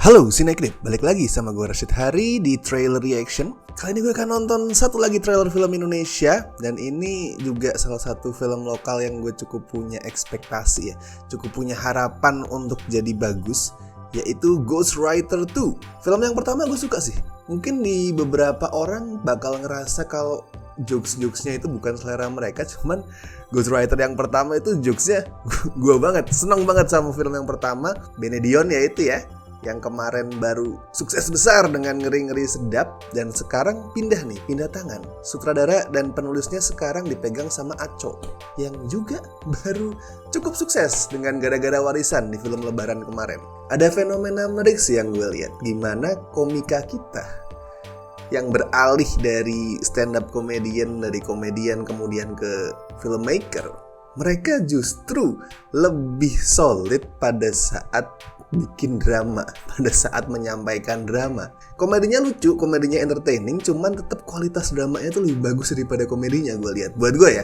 Halo Sinekrip, balik lagi sama gue Rashid Hari di Trailer Reaction. Kali ini gue akan nonton satu lagi trailer film Indonesia. Dan ini juga salah satu film lokal yang gue cukup punya ekspektasi ya, cukup punya harapan untuk jadi bagus, yaitu Ghostwriter 2. Film yang pertama gue suka sih. Mungkin di beberapa orang bakal ngerasa kalau jokes-jokesnya itu bukan selera mereka. Cuman Ghostwriter yang pertama itu jokesnya gue banget, seneng banget sama film yang pertama. Benedion ya itu ya, yang kemarin baru sukses besar dengan Ngeri-Ngeri Sedap, dan sekarang pindah tangan. Sutradara dan penulisnya sekarang dipegang sama Aco, yang juga baru cukup sukses dengan Gara-Gara Warisan di film Lebaran kemarin. Ada fenomena menarik sih yang gue lihat, gimana komika kita yang beralih dari stand up comedian, dari komedian kemudian ke filmmaker, mereka justru lebih solid pada saat bikin drama, pada saat menyampaikan drama. Komedinya lucu, komedinya entertaining, cuman tetap kualitas dramanya tuh lebih bagus daripada komedinya gue lihat. Buat gue ya,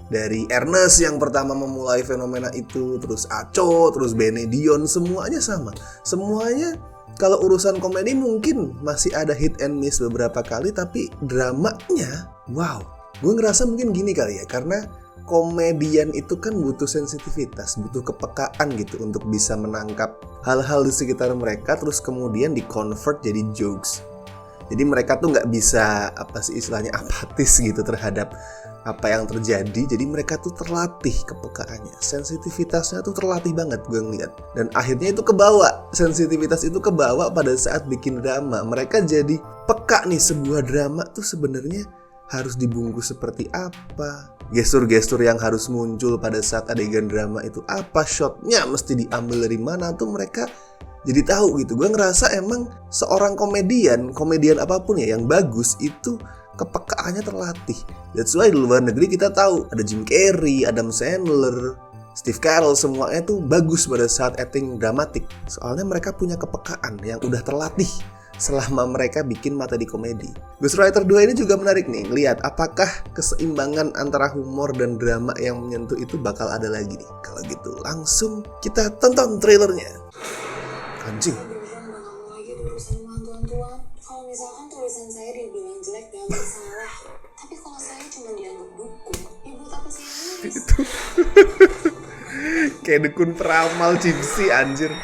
dari Ernest yang pertama memulai fenomena itu, terus Aco, terus Benedion, semuanya sama. Semuanya kalau urusan komedi mungkin masih ada hit and miss beberapa kali, tapi dramanya, wow. Gue ngerasa mungkin gini kali ya, karena komedian itu kan butuh sensitivitas, butuh kepekaan gitu untuk bisa menangkap hal-hal di sekitar mereka, terus kemudian di-convert jadi jokes. Jadi mereka tuh nggak bisa istilahnya apatis gitu terhadap apa yang terjadi. Jadi mereka tuh terlatih kepekaannya, sensitivitasnya tuh terlatih banget gue ngeliat. Dan akhirnya itu kebawa, sensitivitas itu kebawa pada saat bikin drama. Mereka jadi peka nih, sebuah drama tuh sebenarnya harus dibungkus seperti apa, gestur-gestur yang harus muncul pada saat adegan drama itu apa, shotnya mesti diambil dari mana, tuh mereka jadi tahu gitu. Gue ngerasa emang seorang komedian apapun ya yang bagus itu kepekaannya terlatih. That's why di luar negeri kita tahu ada Jim Carrey, Adam Sandler, Steve Carell, semuanya tuh bagus pada saat acting dramatik. Soalnya mereka punya kepekaan yang udah terlatih selama mereka bikin materi komedi. Ghostwriter 2 ini juga menarik nih, lihat apakah keseimbangan antara humor dan drama yang menyentuh itu bakal ada lagi nih. Kalau gitu langsung kita tonton trailernya. Anjing. Kalau misalkan tulisan saya dibilang jelek gak masalah, tapi kalau saya cuma dianggap dukun, ya buat apa sih nulis? Kayak dukun peramal Gypsy anjir.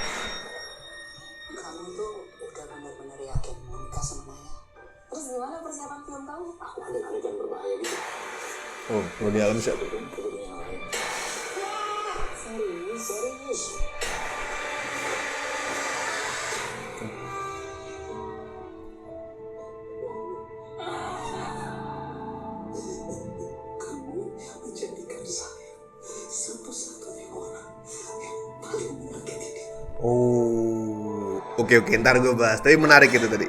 Terus gimana persiapan film kamu? Aku adegan berbahaya gitu. Oh, mau di alam siapa? Serius. Kamu menjadikan saya satu-satunya orang yang paling menyakiti dia. Oh, oke, ntar gue bahas. Tapi menarik itu tadi.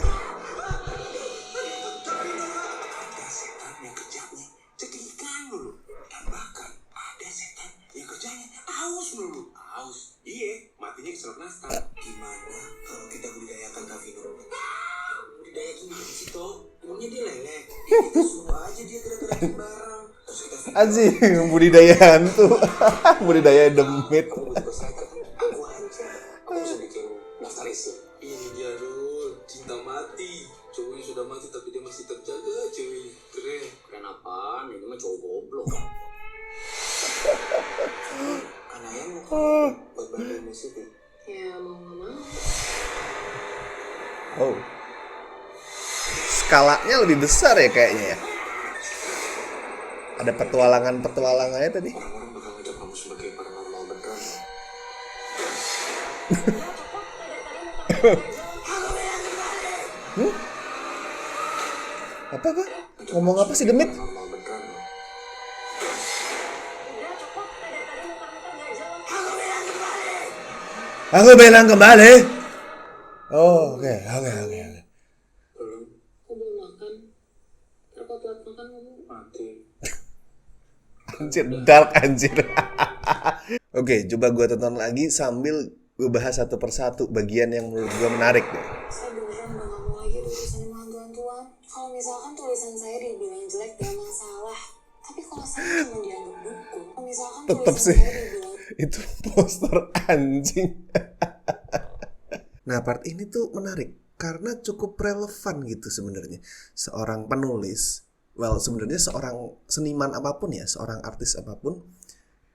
Matinya keselak nastar. Gimana kalau kita budidayakan Kavino? Budidaya gini sih toh? Emangnya dia lelek? Kita suruh aja dia teriak-teriakin bareng. Terus kita Anjing, budidaya hantu. Budidaya demit. Kamu butuh second. Aku aja. Aku bisa bikin daftar isi. Ini dia dulu, cinta mati. Cowoknya sudah mati tapi dia masih terjaga ceweknya. Keren apaan? Ini mah cowok goblok. Karena yang mau buat bantuin musik ya? Ya mau gak mau. Oh, skalanya lebih besar ya kayaknya ya. Ada petualangannya tadi. Orang-orang bakal ngajak kamu sebagai paranormal beneran. Apa? Ngomong apa sih demit? Paranormal beneran. Aku bilang kembali. Oh, oke. Belum Aku belum makan. Kenapa telat makan kamu? mati. Anjir, dark anjir. Oke, coba gue tonton lagi sambil gue bahas satu persatu bagian yang menurut gue menarik deh. Saya beneran Kalau misalkan tulisan saya dibilang jelek gak masalah. Tapi kalau saya cuma dianggap dukun. Kalau misalkan Tetep tulisan sih. saya dibilang Itu poster anjing. Nah, part ini tuh menarik karena cukup relevan gitu sebenarnya. Seorang penulis, sebenarnya seorang seniman apapun ya, seorang artis apapun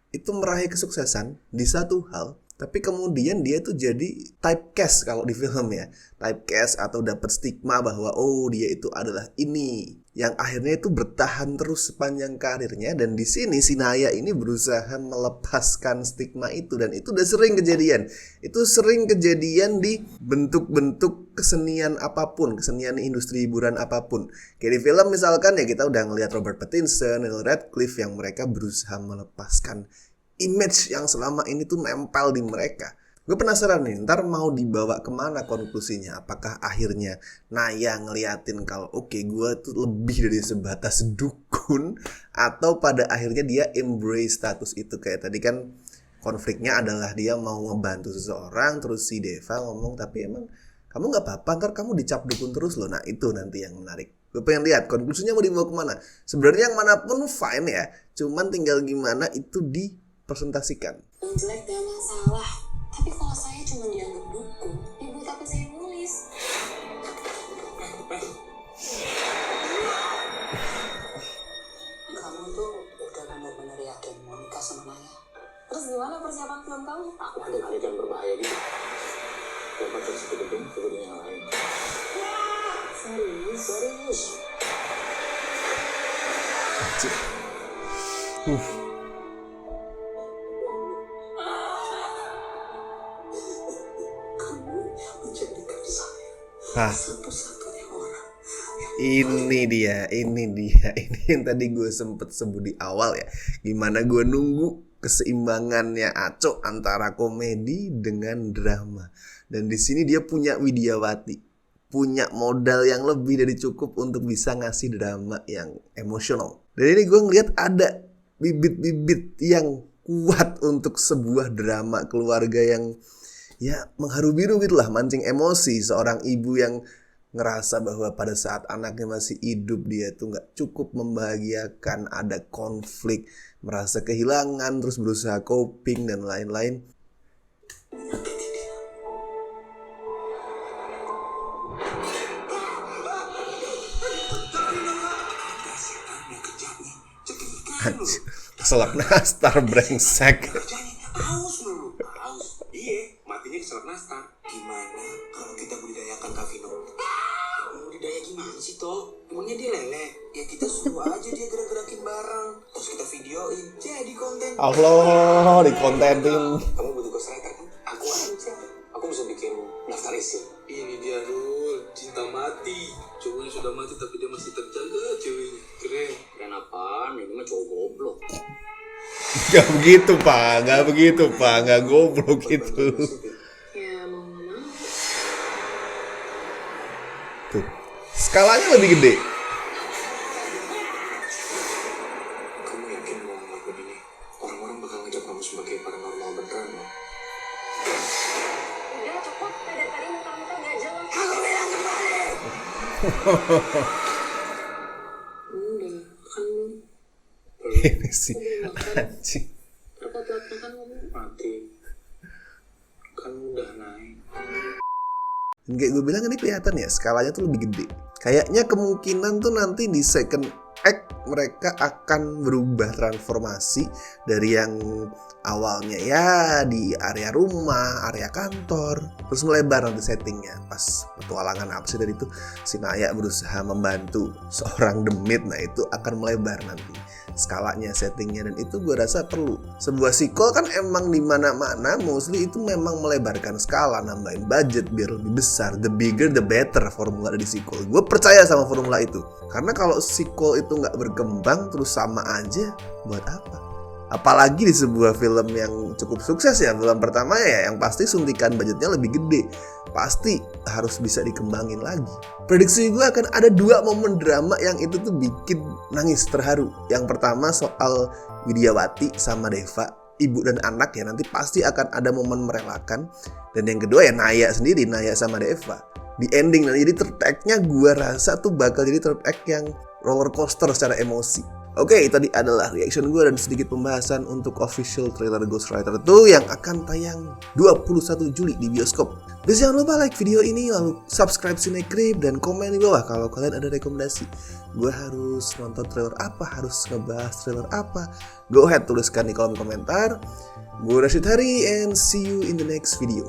itu meraih kesuksesan di satu hal, tapi kemudian dia tuh jadi typecast kalau di film ya. Typecast atau dapat stigma bahwa oh dia itu adalah ini, yang akhirnya itu bertahan terus sepanjang karirnya. Dan di sini si Naya ini berusaha melepaskan stigma itu, dan itu udah sering kejadian. Itu sering kejadian di bentuk-bentuk kesenian apapun, kesenian industri hiburan apapun. Kayak di film misalkan ya kita udah ngelihat Robert Pattinson, Daniel Radcliffe yang mereka berusaha melepaskan image yang selama ini tuh nempel di mereka. Gue penasaran nih, ntar mau dibawa kemana konklusinya? Apakah akhirnya Naya ngeliatin kalau oke, gue tuh lebih dari sebatas dukun, atau pada akhirnya dia embrace status itu? Kayak tadi kan konfliknya adalah dia mau ngebantu seseorang, terus si Deva ngomong, tapi emang kamu gak apa-apa, ntar kamu dicap dukun terus loh. Nah itu nanti yang menarik. Gue pengen lihat konklusinya mau dibawa kemana. Sebenarnya yang manapun fine ya, cuman tinggal gimana itu dipresentasikan. jelek gak masalah. Tapi kalau saya cuma dianggap dukun, ya buat apa saya nulis? Kamu tuh udah benar-benar yakin mau nikah sama Naya? Terus gimana persiapan film kamu? Aku ada adegan berbahaya gitu. Dapat terus ke gedung yang lain. Serius. Kamu menjadikan saya satu-satunya orang. Ini dia ini yang tadi gue sempet sebut di awal ya. Gimana gue nunggu keseimbangannya Aco antara komedi dengan drama. Dan di sini dia punya Widyawati, punya modal yang lebih dari cukup untuk bisa ngasih drama yang emosional. Dan ini gue ngeliat ada bibit-bibit yang kuat untuk sebuah drama keluarga yang ya mengharu biru gitulah, mancing emosi seorang ibu yang ngerasa bahwa pada saat anaknya masih hidup dia tuh gak cukup membahagiakan, ada konflik, merasa kehilangan, terus berusaha coping dan lain-lain. Keselak nastar brengsek. Aus. Iya, matinya keselak nastar. Gimana kalau kita budidayakan Kavino? Budidaya gimana sih toh? Emangnya dia lele? Ya kita suruh aja dia gerak-gerakin barang, terus kita videoin, jadi konten. Allah, dikontenin. Kamu butuh ghostwriter kan? Aku aja. Aku bisa bikin daftar isi. Ini dia Dul, cinta mati. Cowoknya sudah mati tapi dia masih terjaga ceweknya. Keren apaan? Ini mah cowok goblok. Gak begitu pak, gak goblok gitu. Ya mau gak mau. Tuh, skalanya lebih gede. Kamu yakin mau ngelakuin ini? Orang-orang bakal ngejak kamu sebagai paranormal beneran loh. Udah cukup, dari tadi muka-muka gak jelas. Aku bilang kembali. Udah, kan belum. Ini sih anjing. Berapa telat makan kamu? Mati. Kan udah naik. Dan kayak gue bilang ini kelihatan ya skalanya tuh lebih gede. Kayaknya kemungkinan tuh nanti di second act mereka akan berubah transformasi dari yang awalnya ya di area rumah, area kantor, terus melebar nanti settingnya pas petualangan apa sih tadi itu si Naya berusaha membantu seorang demit. Nah itu akan melebar nanti skalanya, settingnya, dan itu gue rasa perlu. Sebuah sequel kan emang di mana-mana mostly itu memang melebarkan skala, nambahin budget biar lebih besar. The bigger the better formula dari sequel. Gue percaya sama formula itu. Karena kalau sequel itu nggak berkembang terus sama aja, buat apa? Apalagi di sebuah film yang cukup sukses ya, film pertama ya, yang pasti suntikan budgetnya lebih gede, pasti harus bisa dikembangin lagi. Prediksi gue akan ada 2 momen drama yang itu tuh bikin nangis terharu. Yang pertama soal Widyawati sama Deva, ibu dan anak ya, nanti pasti akan ada momen merelakan. Dan yang kedua ya Naya sendiri, Naya sama Deva. di ending. Nah, jadi third act-nya gue rasa tuh bakal jadi third act yang roller coaster secara emosi. Oke, tadi adalah reaction gue dan sedikit pembahasan untuk official trailer Ghost Rider 2 yang akan tayang 21 Juli di bioskop. Dan jangan lupa like video ini, lalu subscribe Cinecrib, dan komen di bawah kalau kalian ada rekomendasi. Gue harus nonton trailer apa, harus ngebahas trailer apa. Go ahead, tuliskan di kolom komentar. Gue Rashid Hari and see you in the next video.